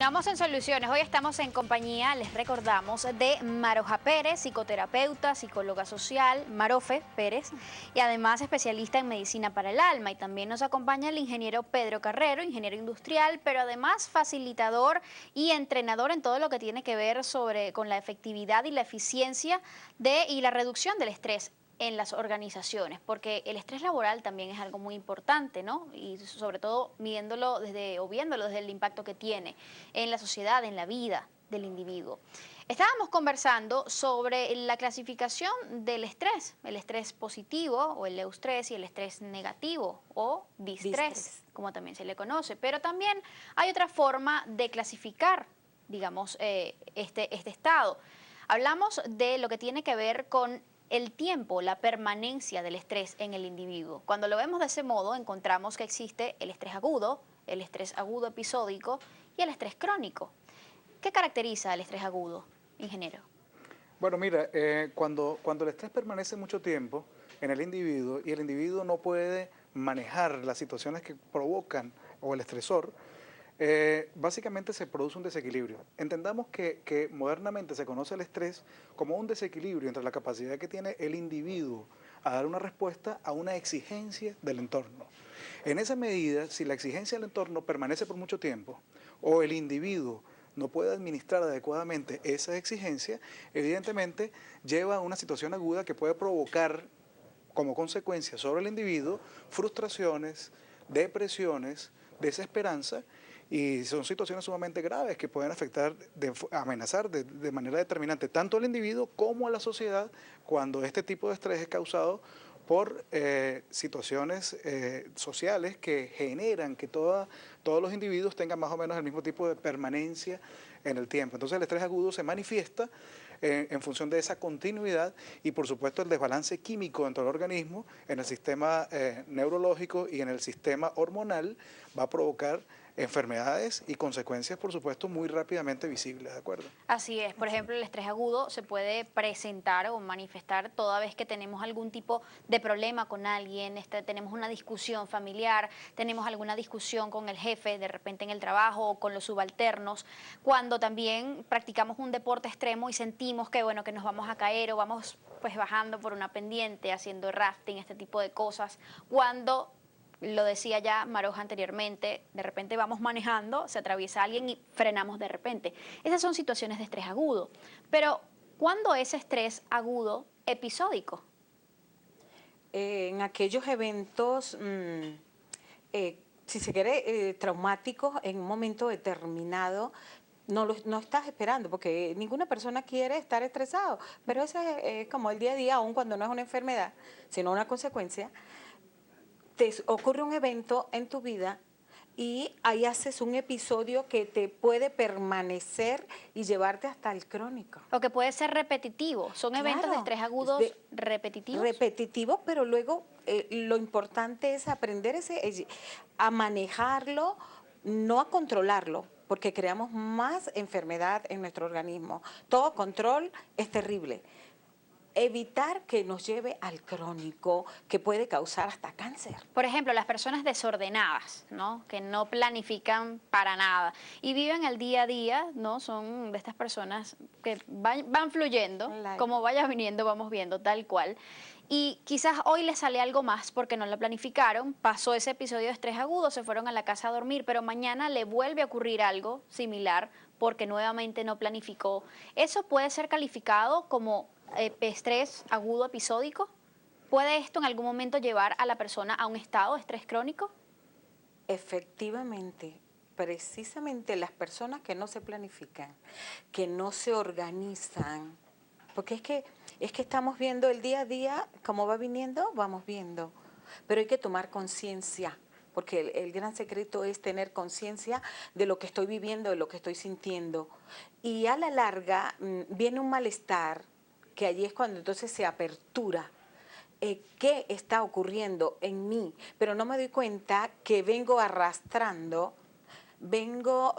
Estamos en Soluciones. Hoy estamos en compañía, les recordamos, de Maroja Pérez, psicoterapeuta, psicóloga social, Marofe Pérez, y además especialista en medicina para el alma. Y también nos acompaña el ingeniero Pedro Carrero, ingeniero industrial, pero además facilitador y entrenador en todo lo que tiene que ver con la efectividad y la eficiencia y la reducción del estrés en las organizaciones, porque el estrés laboral también es algo muy importante, ¿no? Y sobre todo viéndolo desde el impacto que tiene en la sociedad, en la vida del individuo. Estábamos conversando sobre la clasificación del estrés, el estrés positivo o el eustrés y el estrés negativo o distrés, como también se le conoce, pero también hay otra forma de clasificar, digamos, este estado. Hablamos de lo que tiene que ver con el tiempo, la permanencia del estrés en el individuo. Cuando lo vemos de ese modo, encontramos que existe el estrés agudo episódico y el estrés crónico. ¿Qué caracteriza el estrés agudo, ingeniero? Bueno, mira, cuando el estrés permanece mucho tiempo en el individuo y el individuo no puede manejar las situaciones que provocan o el estresor, básicamente se produce un desequilibrio. Entendamos que modernamente se conoce el estrés como un desequilibrio entre la capacidad que tiene el individuo a dar una respuesta a una exigencia del entorno. En esa medida, si la exigencia del entorno permanece por mucho tiempo o el individuo no puede administrar adecuadamente esa exigencia, evidentemente lleva a una situación aguda que puede provocar como consecuencia sobre el individuo frustraciones, depresiones, desesperanza, y son situaciones sumamente graves que pueden afectar, amenazar de manera determinante tanto al individuo como a la sociedad cuando este tipo de estrés es causado por situaciones sociales que generan que todos los individuos tengan más o menos el mismo tipo de permanencia en el tiempo. Entonces el estrés agudo se manifiesta en función de esa continuidad y por supuesto el desbalance químico dentro del organismo, en el sistema neurológico y en el sistema hormonal va a provocar enfermedades y consecuencias, por supuesto, muy rápidamente visibles, ¿de acuerdo? Así es, por ejemplo, el estrés agudo se puede presentar o manifestar toda vez que tenemos algún tipo de problema con alguien, tenemos una discusión familiar, tenemos alguna discusión con el jefe, de repente en el trabajo o con los subalternos, cuando también practicamos un deporte extremo y sentimos que, bueno, que nos vamos a caer o vamos pues bajando por una pendiente, haciendo rafting, este tipo de cosas, cuando lo decía ya Maroja anteriormente, de repente vamos manejando, se atraviesa alguien y frenamos de repente. Esas son situaciones de estrés agudo. Pero, ¿cuándo es estrés agudo episódico? En aquellos eventos, si se quiere, traumáticos en un momento determinado, no estás esperando, porque ninguna persona quiere estar estresado, pero ese es como el día a día, aun cuando no es una enfermedad, sino una consecuencia. Te ocurre un evento en tu vida y ahí haces un episodio que te puede permanecer y llevarte hasta el crónico. O que puede ser repetitivo. Son eventos de estrés agudos repetitivos. Repetitivos, pero luego lo importante es aprender a manejarlo, no a controlarlo, porque creamos más enfermedad en nuestro organismo. Todo control es terrible. Evitar que nos lleve al crónico, que puede causar hasta cáncer. Por ejemplo, las personas desordenadas, ¿no? Que no planifican para nada y viven el día a día, ¿no? Son de estas personas que van fluyendo, como vaya viniendo, vamos viendo, tal cual. Y quizás hoy les sale algo más porque no lo planificaron, pasó ese episodio de estrés agudo, se fueron a la casa a dormir, pero mañana le vuelve a ocurrir algo similar porque nuevamente no planificó. ¿Eso puede ser calificado como estrés agudo episódico? ¿Puede esto en algún momento llevar a la persona a un estado de estrés crónico? Efectivamente, precisamente las personas que no se planifican, que no se organizan, porque es que estamos viendo el día a día, cómo va viniendo, vamos viendo, pero hay que tomar conciencia, porque el gran secreto es tener conciencia de lo que estoy viviendo, de lo que estoy sintiendo, y a la larga viene un malestar, que allí es cuando entonces se apertura. ¿Qué está ocurriendo en mí? Pero no me doy cuenta que vengo arrastrando, vengo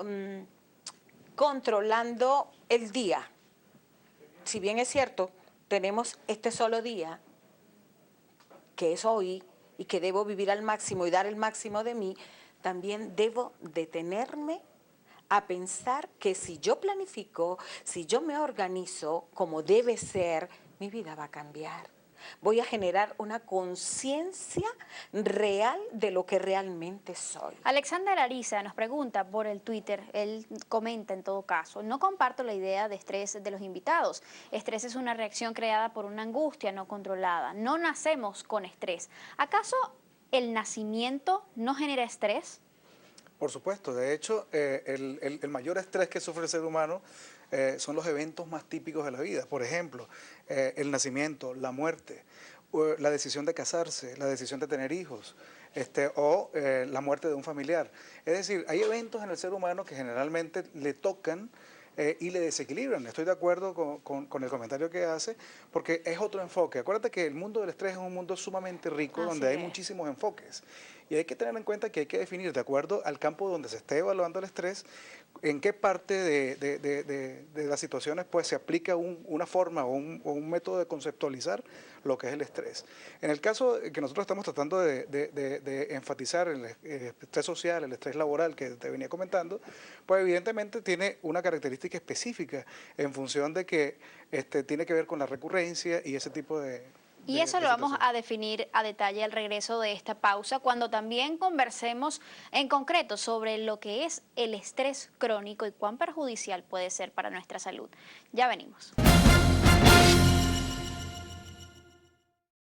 controlando el día. Si bien es cierto, tenemos este solo día, que es hoy, y que debo vivir al máximo y dar el máximo de mí, también debo detenerme a pensar que si yo planifico, si yo me organizo como debe ser, mi vida va a cambiar. Voy a generar una conciencia real de lo que realmente soy. Alexander Ariza nos pregunta por el Twitter, él comenta en todo caso, no comparto la idea de estrés de los invitados. Estrés es una reacción creada por una angustia no controlada. No nacemos con estrés. ¿Acaso el nacimiento no genera estrés? Por supuesto, de hecho, el mayor estrés que sufre el ser humano son los eventos más típicos de la vida. Por ejemplo, el nacimiento, la muerte, la decisión de casarse, la decisión de tener hijos, o la muerte de un familiar. Es decir, hay eventos en el ser humano que generalmente le tocan y le desequilibran. Estoy de acuerdo con el comentario que hace, porque es otro enfoque. Acuérdate que el mundo del estrés es un mundo sumamente rico, donde hay muchísimos enfoques. Y hay que tener en cuenta que hay que definir, de acuerdo al campo donde se esté evaluando el estrés, en qué parte de las situaciones pues, se aplica una forma o un método de conceptualizar lo que es el estrés. En el caso que nosotros estamos tratando de enfatizar el estrés social, el estrés laboral que te venía comentando, pues evidentemente tiene una característica específica en función de que tiene que ver con la recurrencia y ese tipo y eso lo vamos a definir a detalle al regreso de esta pausa, cuando también conversemos en concreto sobre lo que es el estrés crónico y cuán perjudicial puede ser para nuestra salud. Ya venimos.